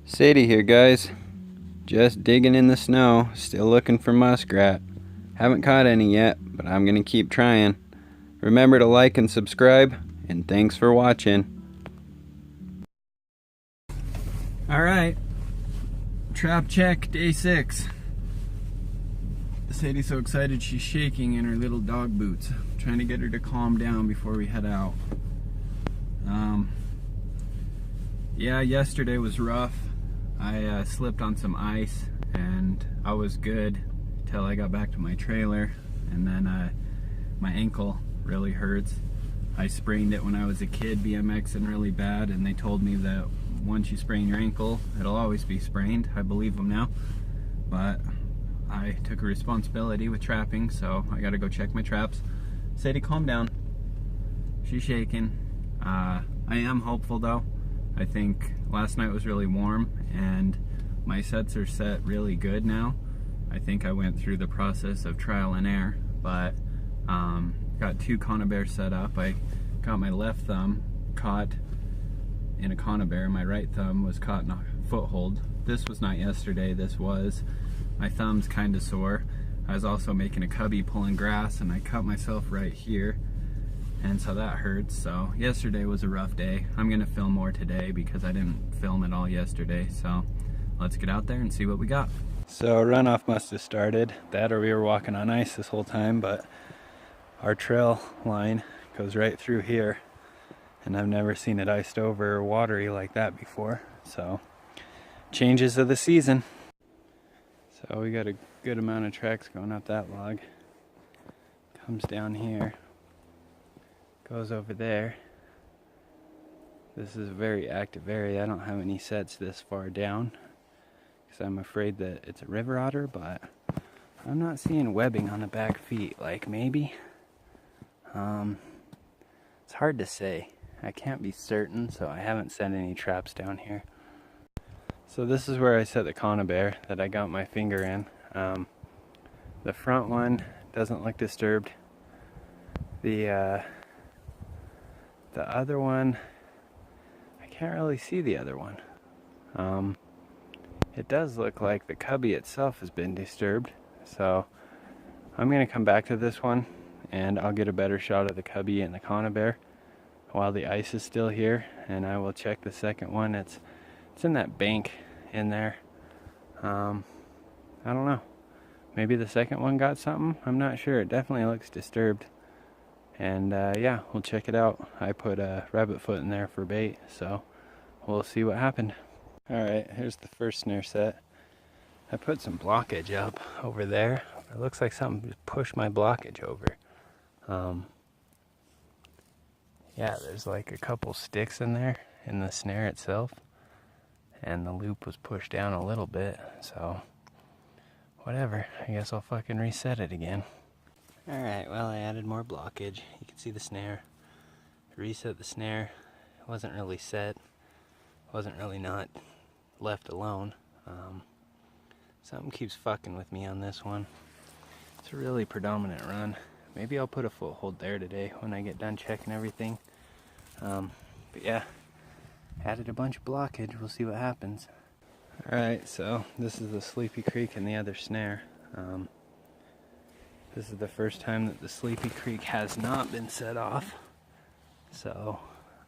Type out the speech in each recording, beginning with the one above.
Sadie here, guys. Just digging in the snow, still looking for muskrat. Haven't caught any yet, but I'm gonna keep trying. Remember to like and subscribe, and thanks for watching. Alright, trap check day 6. Sadie's so excited she's shaking in her little dog boots. Trying to get her to calm down before we head out. Yeah, yesterday was rough. I slipped on some ice and I was good till I got back to my trailer, and then my ankle really hurts. I sprained it when I was a kid BMXing really bad, and they told me that once you sprain your ankle, it'll always be sprained. I believe them now, but I took a responsibility with trapping, so I gotta go check my traps. Sadie, calm down. She's shaking. I am hopeful though. I think last night was really warm and my sets are set really good now. I think I went through the process of trial and error, but got 2 conibears set up. I got my left thumb caught in a conibear. My right thumb was caught in a foothold. This was not yesterday, this was. My thumb's kind of sore. I was also making a cubby pulling grass and I cut myself right here, and so that hurts. So yesterday was a rough day. I'm gonna film more today because I didn't film at all yesterday. So let's get out there and see what we got. So runoff must have started. That or we were walking on ice this whole time, but our trail line goes right through here, and I've never seen it iced over or watery like that before. So changes of the season. So we got a good amount of tracks going up that log. Comes down here, goes over there. This is a very active area. I don't have any sets this far down because I'm afraid that it's a river otter, but I'm not seeing webbing on the back feet. Like maybe. It's hard to say. I can't be certain, so I haven't set any traps down here. So this is where I set the conibear that I got my finger in. The front one doesn't look disturbed. The other one, I can't really see the other one. It does look like the cubby itself has been disturbed, so I'm gonna come back to this one and I'll get a better shot of the cubby and the conibear while the ice is still here, and I will check the second one. It's in that bank in there. I don't know. Maybe the second one got something. I'm not sure. It definitely looks disturbed. And yeah, we'll check it out. I put a rabbit foot in there for bait, so we'll see what happened. Alright, here's the first snare set. I put some blockage up over there. It looks like something just pushed my blockage over. Yeah, there's like a couple sticks in there in the snare itself, and the loop was pushed down a little bit, so whatever. I guess I'll fucking reset it again. Alright, well, I added more blockage. You can see the snare. Reset the snare. It wasn't really set. Wasn't really not left alone. Something keeps fucking with me on this one. It's a really predominant run. Maybe I'll put a foothold there today when I get done checking everything. But yeah, added a bunch of blockage. We'll see what happens. Alright, so this is the Sleepy Creek and the other snare. This is the first time that the Sleepy Creek has not been set off. So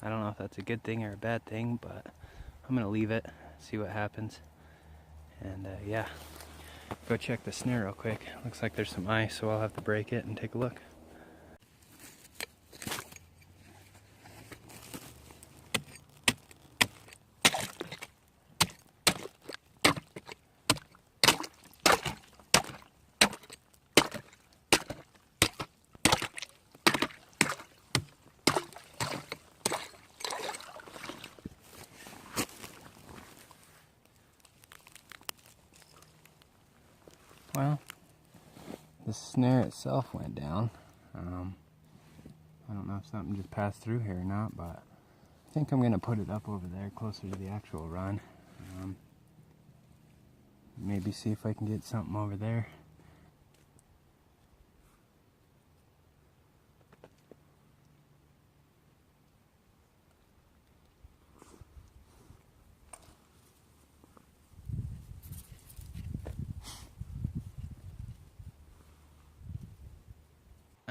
I don't know if that's a good thing or a bad thing, but I'm gonna leave it, see what happens. And yeah, go check the snare real quick. Looks like there's some ice, so I'll have to break it and take a look. Well, the snare itself went down. I don't know if something just passed through here or not, but I think I'm going to put it up over there closer to the actual run. Maybe see if I can get something over there.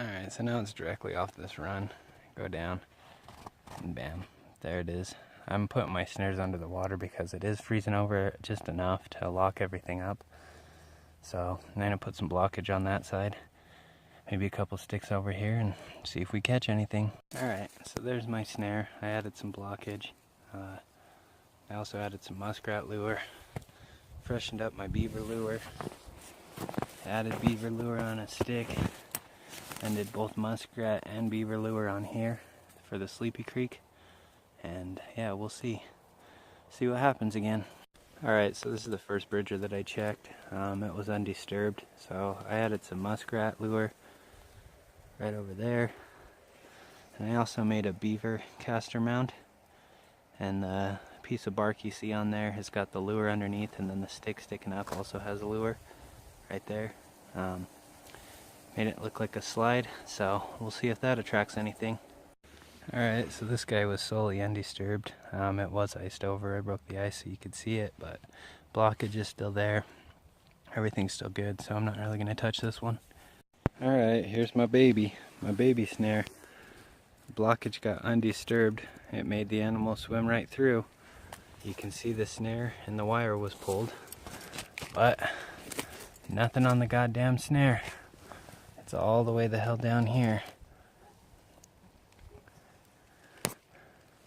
Alright, so now it's directly off this run. Go down, and bam, there it is. I'm putting my snares under the water because it is freezing over just enough to lock everything up. So I'm going to put some blockage on that side. Maybe a couple sticks over here and see if we catch anything. Alright, so there's my snare. I added some blockage. I also added some muskrat lure. Freshened up my beaver lure. Added beaver lure on a stick. And did both muskrat and beaver lure on here for the Sleepy Creek. And yeah, we'll see what happens again. Alright, so this is the first bridger that I checked. It was undisturbed, so I added some muskrat lure right over there. And I also made a beaver caster mount. And the piece of bark you see on there has got the lure underneath, and then the stick sticking up also has a lure right there. Made it look like a slide, so we'll see if that attracts anything. Alright, so this guy was solely undisturbed. It was iced over. I broke the ice so you could see it, but blockage is still there. Everything's still good, so I'm not really going to touch this one. Alright, here's my baby snare. Blockage got undisturbed. It made the animal swim right through. You can see the snare and the wire was pulled, but nothing on the goddamn snare. It's all the way the hell down here.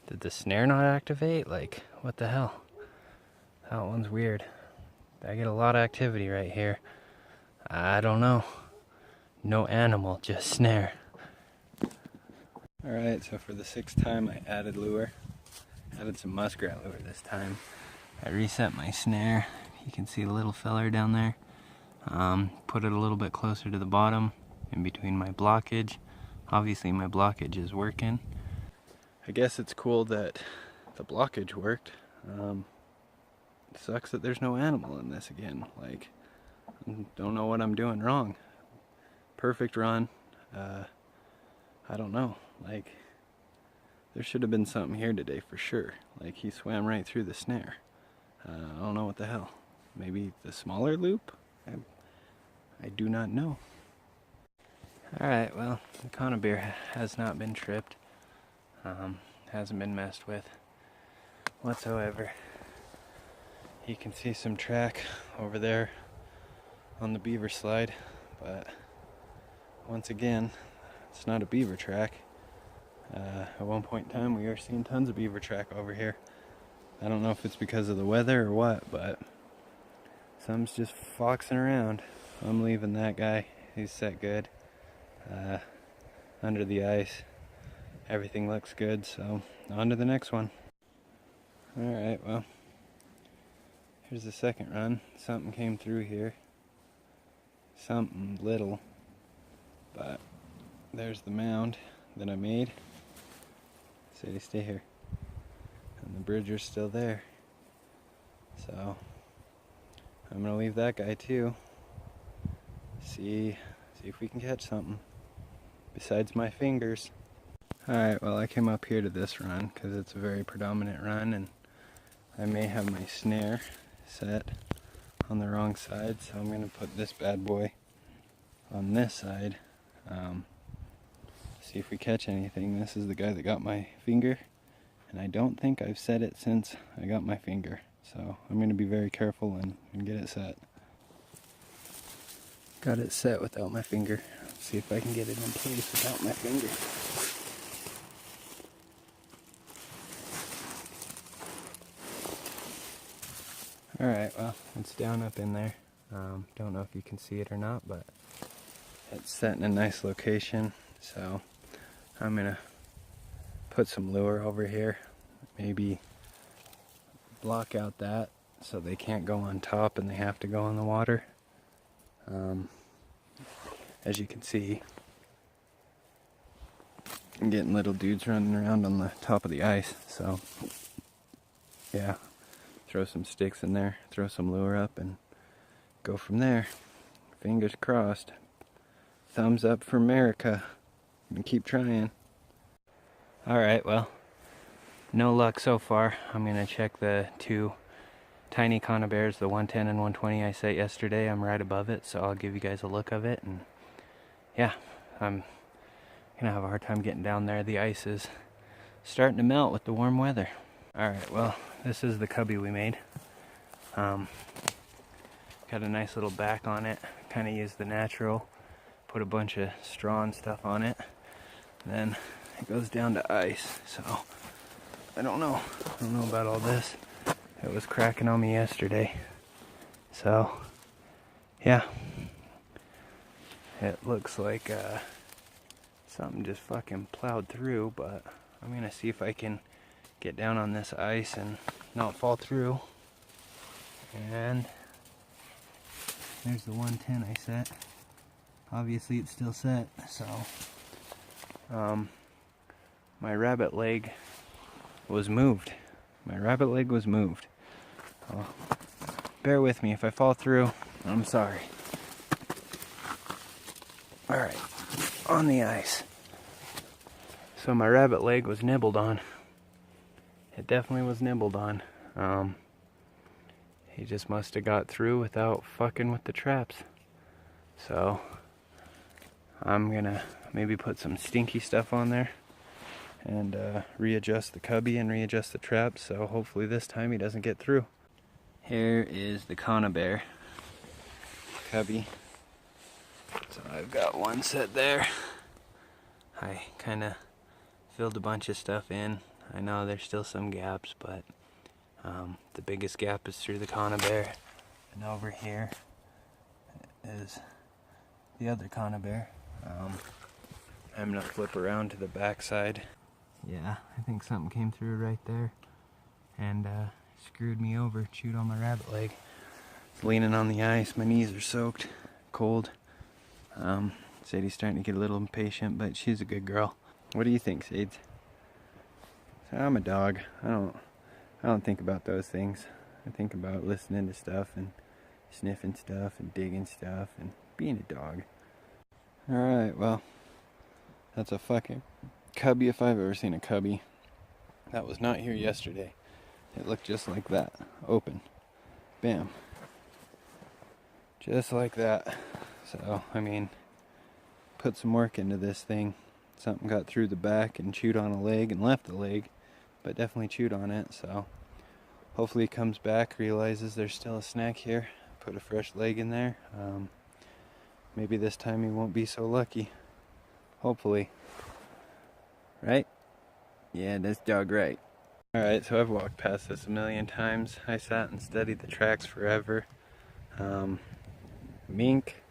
Did the snare not activate? Like, what the hell? That one's weird. I get a lot of activity right here. I don't know. No animal, just snare. Alright, so for the 6th time I added lure. Added some muskrat lure this time. I reset my snare. You can see the little feller down there. Put it a little bit closer to the bottom in between my blockage. Obviously my blockage is working. I guess it's cool that the blockage worked. It sucks that there's no animal in this again. Like, don't know what I'm doing wrong. Perfect run. I don't know. Like, there should have been something here today for sure. Like, he swam right through the snare. I don't know what the hell. Maybe the smaller loop? I do not know. Alright, well, the conibear has not been tripped. Hasn't been messed with whatsoever. You can see some track over there on the beaver slide, but once again, it's not a beaver track. At one point in time we were seeing tons of beaver track over here. I don't know if it's because of the weather or what, but some's just foxing around. I'm leaving that guy. He's set good. Under the ice. Everything looks good, so on to the next one. Alright, well, here's the second run. Something came through here. Something little. But there's the mound that I made. Stay here. And the bridger's still there. So I'm gonna leave that guy too. See if we can catch something besides my fingers. Alright, well, I came up here to this run because it's a very predominant run, and I may have my snare set on the wrong side, so I'm going to put this bad boy on this side. See if we catch anything. This is the guy that got my finger, and I don't think I've set it since I got my finger, so I'm going to be very careful and get it set. Got it set without my finger. Let's see if I can get it in place without my finger. Alright, well, it's down up in there. Don't know if you can see it or not, but it's set in a nice location. So I'm going to put some lure over here. Maybe block out that so they can't go on top and they have to go in the water. As you can see, I'm getting little dudes running around on the top of the ice. So yeah. Throw some sticks in there, throw some lure up, and go from there. Fingers crossed. Thumbs up for America. And keep trying. Alright, well, no luck so far. I'm going to check the two tiny conibears, the 110 and 120 I set yesterday. I'm right above it, so I'll give you guys a look of it. And yeah, I'm gonna have a hard time getting down there. The ice is starting to melt with the warm weather. Alright, well, this is the cubby we made. Got a nice little back on it. Kind of used the natural. Put a bunch of straw and stuff on it. Then it goes down to ice. So I don't know about all this. It was cracking on me yesterday. So yeah, it looks like something just fucking plowed through, but I'm gonna see if I can get down on this ice and not fall through. And there's the 110 I set. Obviously it's still set, so my rabbit leg was moved. Oh, bear with me if I fall through. I'm sorry. Alright, on the ice. So my rabbit leg was nibbled on. It definitely was nibbled on. He just must have got through without fucking with the traps. So I'm gonna maybe put some stinky stuff on there and readjust the cubby and readjust the traps, so hopefully this time he doesn't get through. Here is the Conibear cubby. So I've got one set there. I kind of filled a bunch of stuff in. I know there's still some gaps, but the biggest gap is through the Conibear. And over here is the other Conibear. I'm gonna flip around to the back side. Yeah, I think something came through right there and screwed me over, chewed on my rabbit leg. It's leaning on the ice, my knees are soaked, cold. Sadie's starting to get a little impatient, but she's a good girl. What do you think, Sades? I'm a dog. I don't think about those things. I think about listening to stuff and sniffing stuff and digging stuff and being a dog. Alright, well, that's a fucking cubby if I've ever seen a cubby. That was not here yesterday. It looked just like that. Open. Bam. Just like that. So, I mean, put some work into this thing. Something got through the back and chewed on a leg and left the leg, but definitely chewed on it. So hopefully he comes back, realizes there's still a snack here, put a fresh leg in there. Maybe this time he won't be so lucky. Hopefully. Right? Yeah, this dog right. Alright, so I've walked past this a million times. I sat and studied the tracks forever. Mink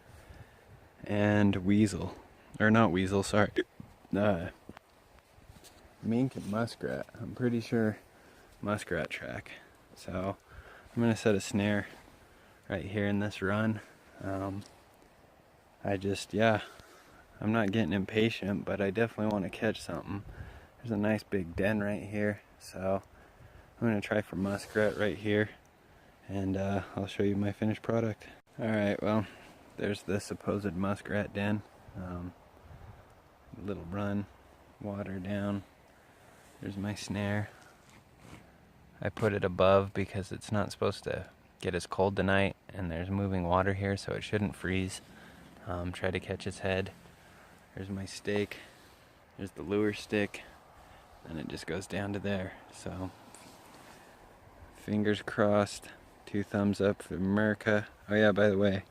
and weasel. Or not weasel, sorry. Mink and muskrat. I'm pretty sure muskrat track. So I'm gonna set a snare right here in this run. I'm not getting impatient, but I definitely want to catch something. There's a nice big den right here, so I'm gonna try for muskrat right here, and I'll show you my finished product. Alright, well, there's the supposed muskrat den. Little run, water down. There's my snare. I put it above because it's not supposed to get as cold tonight, and there's moving water here, so it shouldn't freeze. Try to catch its head. There's my stake. There's the lure stick, and it just goes down to there. So fingers crossed. 2 thumbs up for America. Oh yeah, by the way,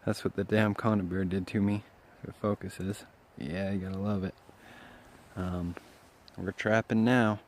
that's what the damn Conibear did to me. If it focuses. Yeah, you gotta love it. We're trapping now.